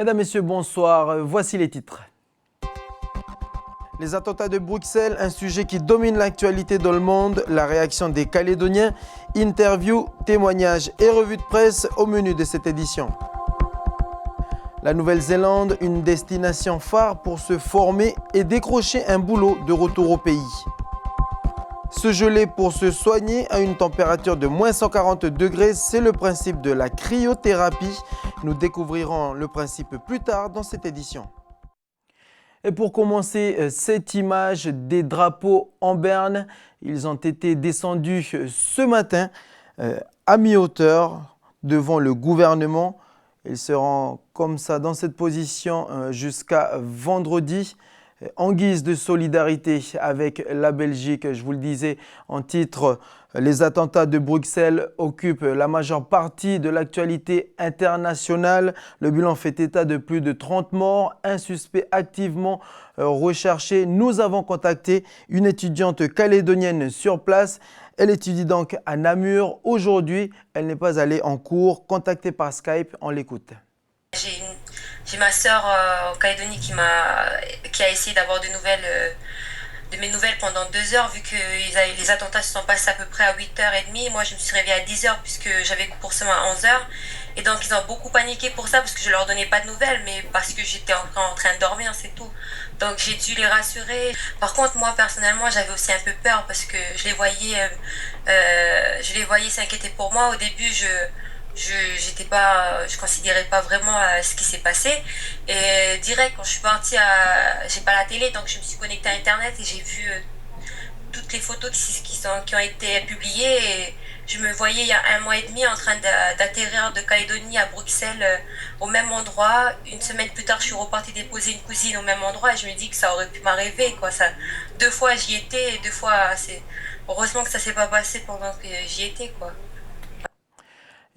Mesdames, Messieurs, bonsoir. Voici les titres. Les attentats de Bruxelles, un sujet qui domine l'actualité dans le monde. La réaction des Calédoniens, interviews, témoignages et revues de presse au menu de cette édition. La Nouvelle-Zélande, une destination phare pour se former et décrocher un boulot de retour au pays. Se geler pour se soigner à une température de moins 140 degrés, c'est le principe de la cryothérapie. Nous découvrirons le principe plus tard dans cette édition. Et pour commencer, cette image des drapeaux en berne, ils ont été descendus ce matin à mi-hauteur devant le gouvernement. Ils seront comme ça dans cette position jusqu'à vendredi. En guise de solidarité avec la Belgique, je vous le disais en titre, les attentats de Bruxelles occupent la majeure partie de l'actualité internationale. Le bilan fait état de plus de 30 morts, un suspect activement recherché. Nous avons contacté une étudiante calédonienne sur place. Elle étudie donc à Namur. Aujourd'hui, elle n'est pas allée en cours. Contactée par Skype, on l'écoute. J'ai ma sœur en Calédonie qui a essayé d'avoir de mes nouvelles pendant 2 heures, vu que les attentats se sont passés à peu près à 8h30. Moi, je me suis réveillée à 10h puisque j'avais cours pour semaine à 11h. Et donc, ils ont beaucoup paniqué pour ça parce que je leur donnais pas de nouvelles, mais parce que j'étais encore en train de dormir, c'est tout. Donc, j'ai dû les rassurer. Par contre, moi, personnellement, j'avais aussi un peu peur parce que je les voyais s'inquiéter pour moi. Au début, je considérais pas vraiment ce qui s'est passé, et direct quand je suis partie j'ai pas la télé, donc je me suis connectée à internet et j'ai vu toutes les photos qui ont été publiées, et je me voyais il y a 1 mois et demi en train d'atterrir de Calédonie à Bruxelles au même endroit. Une semaine plus tard, je suis repartie déposer une cousine au même endroit et je me dis que ça aurait pu m'arriver, quoi. Ça, 2 fois j'y étais, et 2 fois heureusement que ça s'est pas passé pendant que j'y étais, quoi.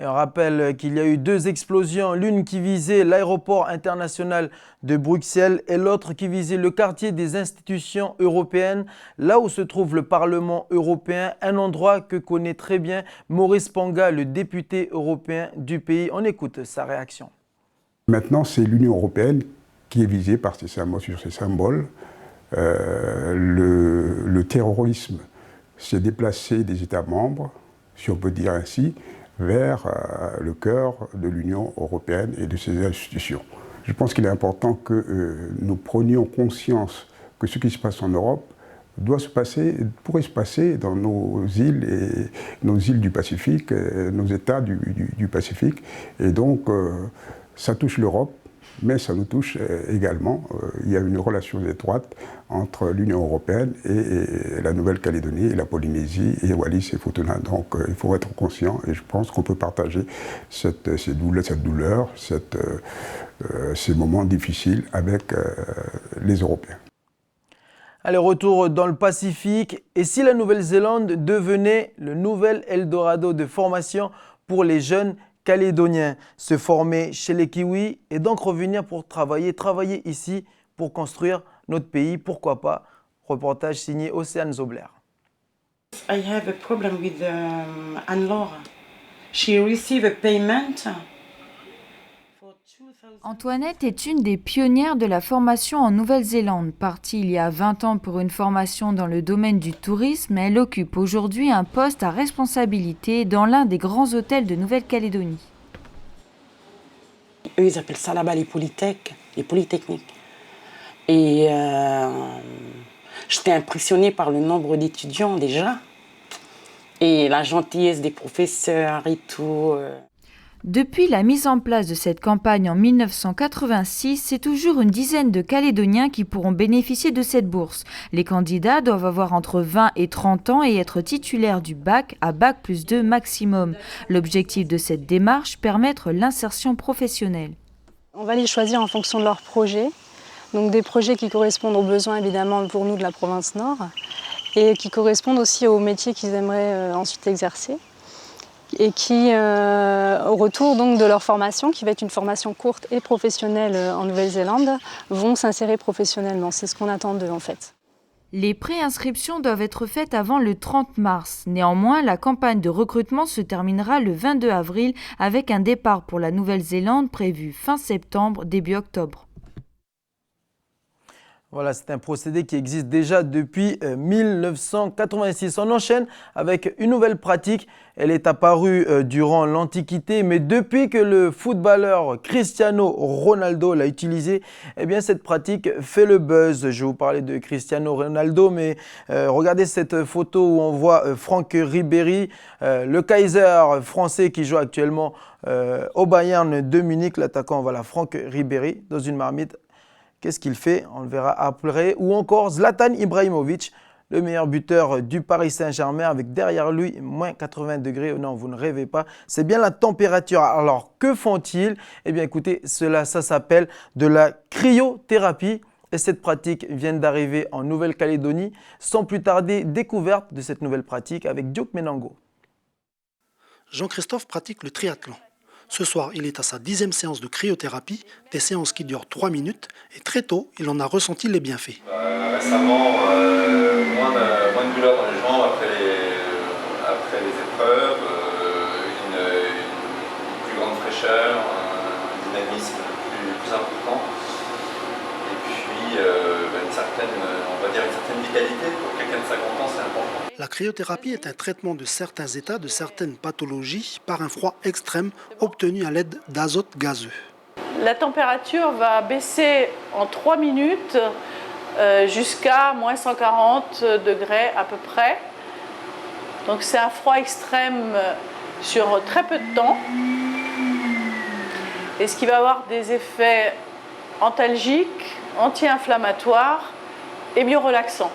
Et on rappelle qu'il y a eu 2 explosions, l'une qui visait l'aéroport international de Bruxelles et l'autre qui visait le quartier des institutions européennes, là où se trouve le Parlement européen, un endroit que connaît très bien Maurice Panga, le député européen du pays. On écoute sa réaction. Maintenant, c'est l'Union européenne qui est visée par ces symboles, sur ces symboles. Le terrorisme s'est déplacé des États membres, si on peut dire ainsi, vers le cœur de l'Union européenne et de ses institutions. Je pense qu'il est important que nous prenions conscience que ce qui se passe en Europe pourrait se passer dans nos îles du Pacifique, nos États du Pacifique. Et donc, ça touche l'Europe, mais ça nous touche également. Il y a une relation étroite entre l'Union européenne et la Nouvelle-Calédonie, et la Polynésie, et Wallis et Futuna. Donc il faut être conscient, et je pense qu'on peut partager cette douleur, ces moments difficiles avec les Européens. Allez, retour dans le Pacifique. Et si la Nouvelle-Zélande devenait le nouvel Eldorado de formation pour les jeunes Calédoniens, se former chez les Kiwis et donc revenir pour travailler ici pour construire notre pays, pourquoi pas? Reportage signé Océane Zobler. I have a problem with Anne-Laure. She received a payment. Antoinette est une des pionnières de la formation en Nouvelle-Zélande. Partie il y a 20 ans pour une formation dans le domaine du tourisme, elle occupe aujourd'hui un poste à responsabilité dans l'un des grands hôtels de Nouvelle-Calédonie. Eux, ils appellent ça là-bas les polytechniques. Et j'étais impressionnée par le nombre d'étudiants déjà. Et la gentillesse des professeurs et tout. Depuis la mise en place de cette campagne en 1986, c'est toujours une dizaine de Calédoniens qui pourront bénéficier de cette bourse. Les candidats doivent avoir entre 20 et 30 ans et être titulaires du bac à bac+2 maximum. L'objectif de cette démarche, permettre l'insertion professionnelle. On va les choisir en fonction de leurs projets, donc des projets qui correspondent aux besoins évidemment pour nous de la province Nord et qui correspondent aussi aux métiers qu'ils aimeraient ensuite exercer. Et qui, au retour donc de leur formation, qui va être une formation courte et professionnelle en Nouvelle-Zélande, vont s'insérer professionnellement. C'est ce qu'on attend d'eux en fait. Les préinscriptions doivent être faites avant le 30 mars. Néanmoins, la campagne de recrutement se terminera le 22 avril avec un départ pour la Nouvelle-Zélande prévu fin septembre, début octobre. Voilà, c'est un procédé qui existe déjà depuis 1986. On enchaîne avec une nouvelle pratique. Elle est apparue durant l'Antiquité, mais depuis que le footballeur Cristiano Ronaldo l'a utilisée, eh bien cette pratique fait le buzz. Je vais vous parler de Cristiano Ronaldo, mais regardez cette photo où on voit Franck Ribéry, le Kaiser français qui joue actuellement au Bayern de Munich. L'attaquant, voilà, Franck Ribéry dans une marmite. Qu'est-ce qu'il fait? On le verra après. Ou encore Zlatan Ibrahimovic, le meilleur buteur du Paris Saint-Germain, avec derrière lui moins 80 degrés. Non, vous ne rêvez pas. C'est bien la température. Alors, que font-ils? Eh bien, écoutez, ça s'appelle de la cryothérapie. Et cette pratique vient d'arriver en Nouvelle-Calédonie. Sans plus tarder, découverte de cette nouvelle pratique avec Diop Menango. Jean-Christophe pratique le triathlon. Ce soir, il est à sa 10e séance de cryothérapie, des séances qui durent 3 minutes, et très tôt, il en a ressenti les bienfaits. Récemment, moins de douleur dans les jambes après les épreuves, une plus grande fraîcheur, un dynamisme plus important, et puis une certaine vitalité. Pour quelqu'un de 50 ans, c'est important. La cryothérapie est un traitement de certains états, de certaines pathologies, par un froid extrême obtenu à l'aide d'azote gazeux. La température va baisser en 3 minutes jusqu'à moins 140 degrés à peu près. Donc c'est un froid extrême sur très peu de temps. Et ce qui va avoir des effets antalgiques, anti-inflammatoires et mieux relaxants.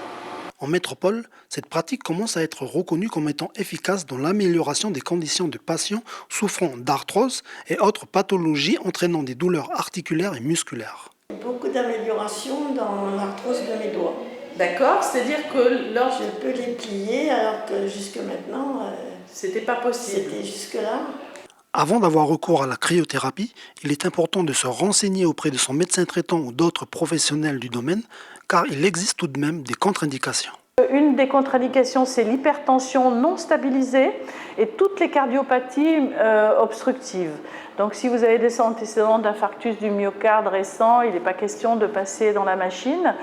En métropole, cette pratique commence à être reconnue comme étant efficace dans l'amélioration des conditions de patients souffrant d'arthrose et autres pathologies entraînant des douleurs articulaires et musculaires. Beaucoup d'améliorations dans l'arthrose de mes doigts. D'accord, c'est-à-dire que je peux les plier alors que jusque maintenant, c'était pas possible. C'était jusque-là. Avant d'avoir recours à la cryothérapie, il est important de se renseigner auprès de son médecin traitant ou d'autres professionnels du domaine, car il existe tout de même des contre-indications. Une des contre-indications, c'est l'hypertension non stabilisée et toutes les cardiopathies obstructives. Donc si vous avez des antécédents d'infarctus du myocarde récent, il n'est pas question de passer dans la machine.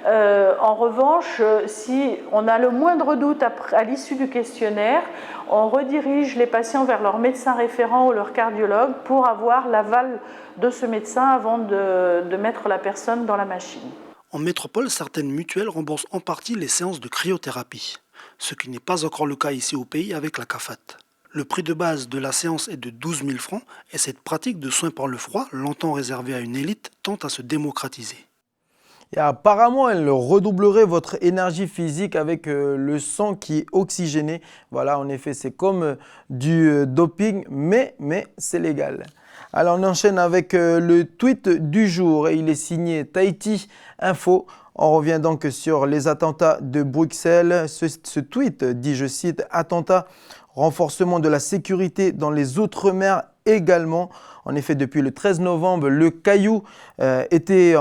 En revanche, si on a le moindre doute à l'issue du questionnaire, on redirige les patients vers leur médecin référent ou leur cardiologue pour avoir l'aval de ce médecin avant de mettre la personne dans la machine. En métropole, certaines mutuelles remboursent en partie les séances de cryothérapie, ce qui n'est pas encore le cas ici au pays avec la CAFAT. Le prix de base de la séance est de 12 000 francs et cette pratique de soins par le froid, longtemps réservée à une élite, tend à se démocratiser. Et apparemment, elle redoublerait votre énergie physique avec le sang qui est oxygéné. Voilà, en effet, c'est comme du doping, mais c'est légal. Alors, on enchaîne avec le tweet du jour et il est signé Tahiti Info. On revient donc sur les attentats de Bruxelles. Ce tweet dit, je cite, « Attentat, renforcement de la sécurité dans les Outre-mer également ». En effet, depuis le 13 novembre, le Caillou était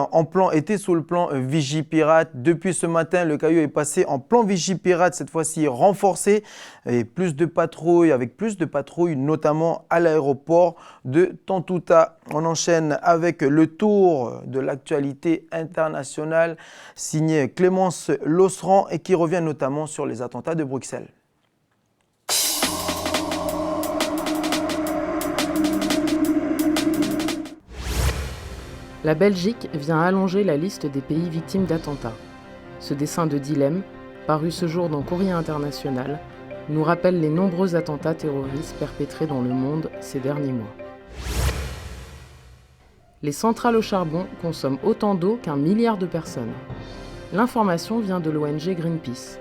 sous le plan Vigipirate. Depuis ce matin, le Caillou est passé en plan Vigipirate, cette fois-ci renforcé, et avec plus de patrouilles, notamment à l'aéroport de Tontouta. On enchaîne avec le tour de l'actualité internationale, signé Clémence Losseran et qui revient notamment sur les attentats de Bruxelles. La Belgique vient allonger la liste des pays victimes d'attentats. Ce dessin de dilemme, paru ce jour dans Courrier International, nous rappelle les nombreux attentats terroristes perpétrés dans le monde ces derniers mois. Les centrales au charbon consomment autant d'eau qu'1 milliard de personnes. L'information vient de l'ONG Greenpeace.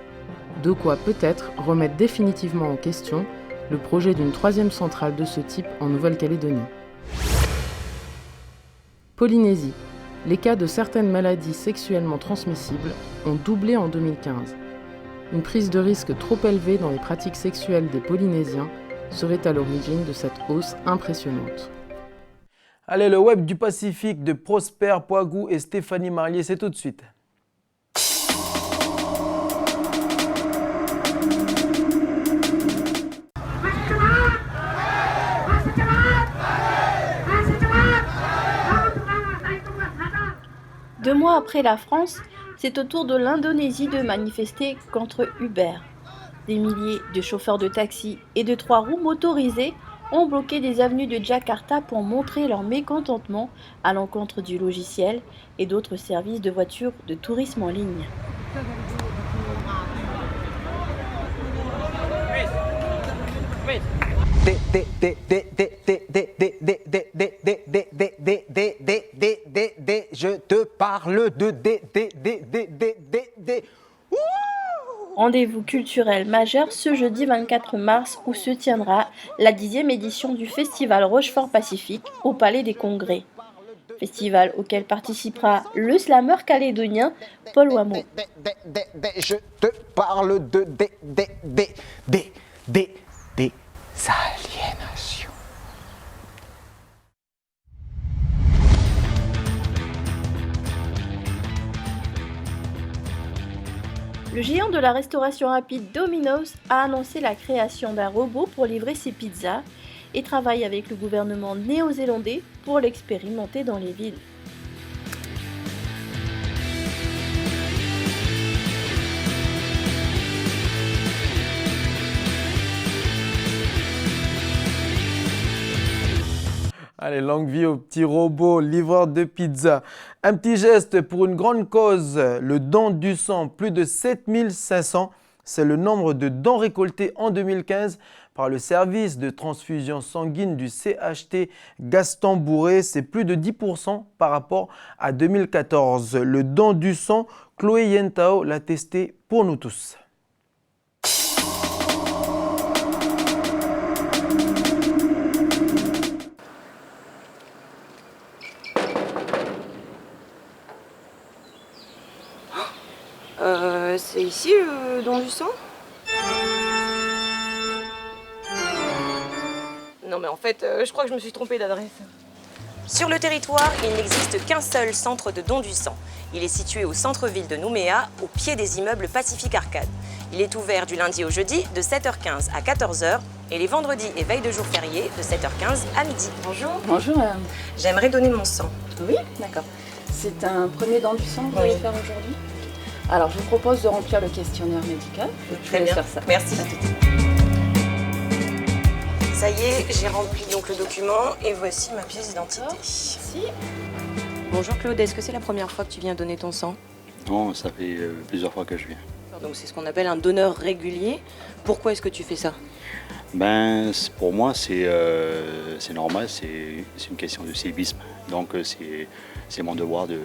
De quoi peut-être remettre définitivement en question le projet d'une 3e centrale de ce type en Nouvelle-Calédonie. Polynésie. Les cas de certaines maladies sexuellement transmissibles ont doublé en 2015. Une prise de risque trop élevée dans les pratiques sexuelles des Polynésiens serait à l'origine de cette hausse impressionnante. Allez, le web du Pacifique de Prosper Poigu et Stéphanie Marlier, c'est tout de suite. 2 mois après la France, c'est au tour de l'Indonésie de manifester contre Uber. Des milliers de chauffeurs de taxi et de 3 roues motorisés ont bloqué des avenues de Jakarta pour montrer leur mécontentement à l'encontre du logiciel et d'autres services de voitures de tourisme en ligne. Je te parle de Rendez-vous culturel majeur ce jeudi 24 mars où se tiendra la 10e édition du Festival Rochefort Pacifique au Palais des Congrès. Festival auquel participera le slameur calédonien Paul Wamo. Je te parle de aliénations. Le géant de la restauration rapide Domino's a annoncé la création d'un robot pour livrer ses pizzas et travaille avec le gouvernement néo-zélandais pour l'expérimenter dans les villes. Allez, longue vie au petit robot livreur de pizza. Un petit geste pour une grande cause, le don du sang. Plus de 7500, c'est le nombre de dons récoltés en 2015 par le service de transfusion sanguine du CHT Gaston Bourré. C'est plus de 10% par rapport à 2014. Le don du sang, Chloé Yentao l'a testé pour nous tous. C'est ici le don du sang? Non mais en fait, je crois que je me suis trompée d'adresse. Sur le territoire, il n'existe qu'un seul centre de don du sang. Il est situé au centre-ville de Nouméa, au pied des immeubles Pacifique Arcade. Il est ouvert du lundi au jeudi de 7h15 à 14h et les vendredis et veilles de jours fériés de 7h15 à midi. Bonjour. Bonjour madame. J'aimerais donner mon sang. Oui, d'accord. C'est un premier don du sang que vous allez faire aujourd'hui? Alors, je vous propose de remplir le questionnaire médical. Très bien. Faire ça. Merci. Ça y est, j'ai rempli donc le document et voici ma pièce d'identité. Merci. Bonjour Claude, est-ce que c'est la première fois que tu viens donner ton sang? Non, ça fait plusieurs fois que je viens. Donc c'est ce qu'on appelle un donneur régulier. Pourquoi est-ce que tu fais ça? Ben, pour moi, c'est normal, c'est une question de civisme. Donc c'est mon devoir de...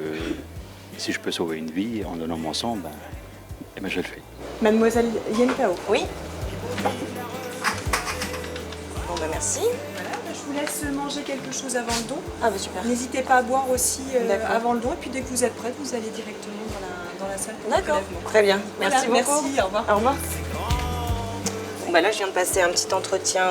Si je peux sauver une vie en donnant mon sang, ben, je le fais. Mademoiselle Yentao. Oui. Bon ben merci. Voilà, je vous laisse manger quelque chose avant le don. Ah bah super. N'hésitez pas à boire aussi avant le don et puis dès que vous êtes prête, vous allez directement dans la salle. D'accord. Très bien. Merci voilà, beaucoup. Merci, au revoir. Au revoir. Bon, bah là, je viens de passer un petit entretien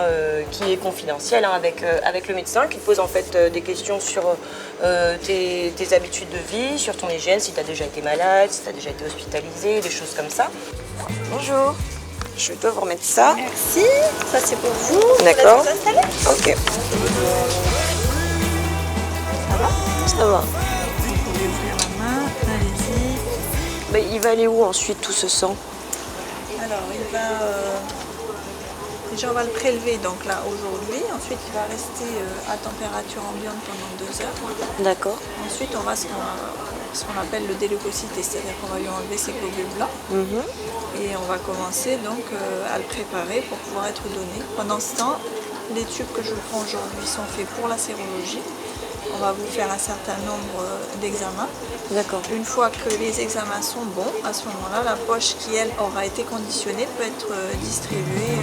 qui est confidentiel avec le médecin qui te pose en fait des questions sur tes habitudes de vie, sur ton hygiène, si tu as déjà été malade, si tu as déjà été hospitalisé, des choses comme ça. Bonjour. Je dois vous remettre ça. Merci. Ça, c'est pour vous. D'accord. Vous installer. Ok. Ça va? Ça va. Vous pouvez ouvrir la main. Allez-y. Bah, il va aller où ensuite tout ce sang? Alors, il va... Déjà, on va le prélever donc là aujourd'hui. Ensuite, il va rester à température ambiante pendant 2 heures. D'accord. Ensuite, on va ce qu'on appelle le déleucocyte, c'est-à-dire qu'on va lui enlever ses globules blancs. Et on va commencer donc à le préparer pour pouvoir être donné. Pendant ce temps, les tubes que je vous prends aujourd'hui sont faits pour la sérologie. On va vous faire un certain nombre d'examens. D'accord. Une fois que les examens sont bons, à ce moment-là, la poche qui, elle, aura été conditionnée peut être distribuée.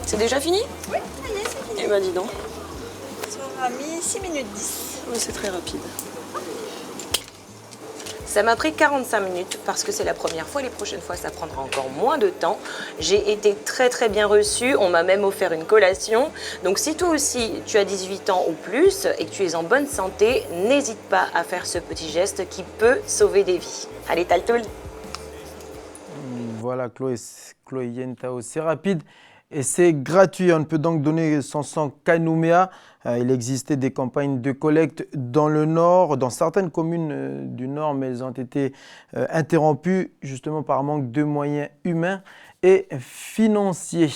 C'est déjà fini? Oui, ça y est, c'est fini. Eh ben dis donc. Ça aura mis 6 minutes 10. Oui, c'est très rapide. Ça m'a pris 45 minutes parce que c'est la première fois. Les prochaines fois, ça prendra encore moins de temps. J'ai été très très bien reçue. On m'a même offert une collation. Donc si toi aussi, tu as 18 ans ou plus et que tu es en bonne santé, n'hésite pas à faire ce petit geste qui peut sauver des vies. Allez, Taltoul. Voilà, Chloé Yentao, c'est rapide Et c'est gratuit, on peut donc donner son sang qu'à Nouméa. Il existait des campagnes de collecte dans le nord, dans certaines communes du nord, mais elles ont été interrompues justement par manque de moyens humains et financiers.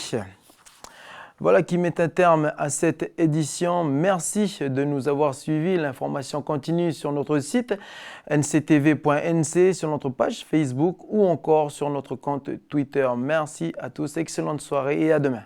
Voilà qui met un terme à cette édition. Merci de nous avoir suivis. L'information continue sur notre site nctv.nc, sur notre page Facebook ou encore sur notre compte Twitter. Merci à tous, excellente soirée et à demain.